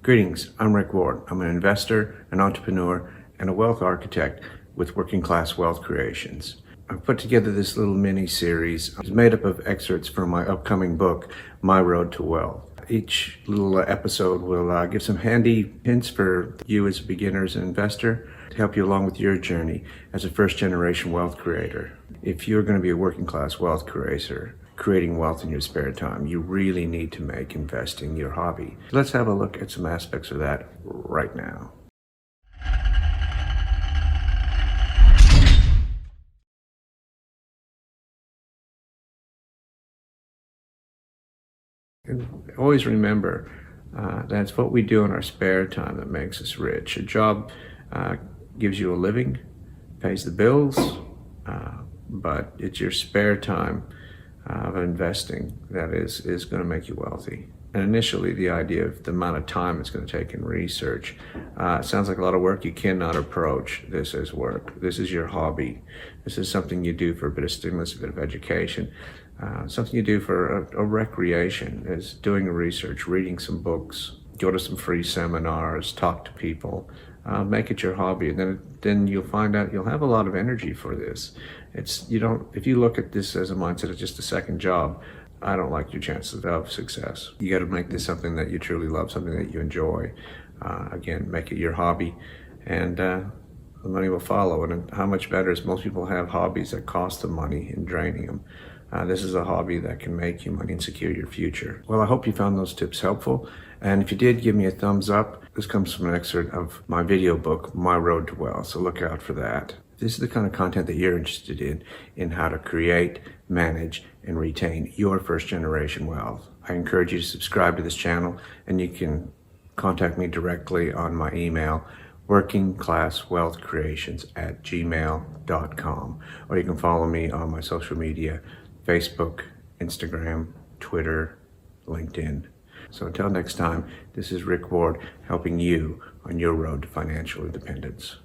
Greetings, I'm Rick Ward. I'm an investor, an entrepreneur, and a wealth architect with Working Class Wealth Creations. I've put together this little mini-series. It's made up of excerpts from my upcoming book, My Road to Wealth. Each little episode will give some handy hints for you as a beginner, as an investor, to help you along with your journey as a first-generation wealth creator. If you're going to be a working class wealth creator, creating wealth in your spare time, you really need to make investing your hobby. Let's have a look at some aspects of that right now. And always remember that it's what we do in our spare time that makes us rich. A job gives you a living, pays the bills, but it's your spare time of investing that is going to make you wealthy. And initially, the idea of the amount of time it's going to take in research sounds like a lot of work. You cannot approach this as work. This is your hobby. This is something you do for a bit of stimulus, a bit of education, something you do for a recreation, is doing research, reading some books, go to some free seminars, talk to people, make it your hobby, and then you'll find out you'll have a lot of energy for this. If you look at this as a mindset of just a second job, I don't like your chances of success. You got to make this something that you truly love, something that you enjoy. Again, make it your hobby, and the money will follow. And how much better is most people have hobbies that cost them money and draining them. This is a hobby that can make you money and secure your future. Well, I hope you found those tips helpful. And if you did, give me a thumbs up. This comes from an excerpt of my video book, My Road to Wealth, so look out for that. This is the kind of content that you're interested in how to create, manage, and retain your first generation wealth. I encourage you to subscribe to this channel, and you can contact me directly on my email, workingclasswealthcreations@gmail.com, or you can follow me on my social media, Facebook, Instagram, Twitter, LinkedIn. So until next time, this is Rick Ward helping you on your road to financial independence.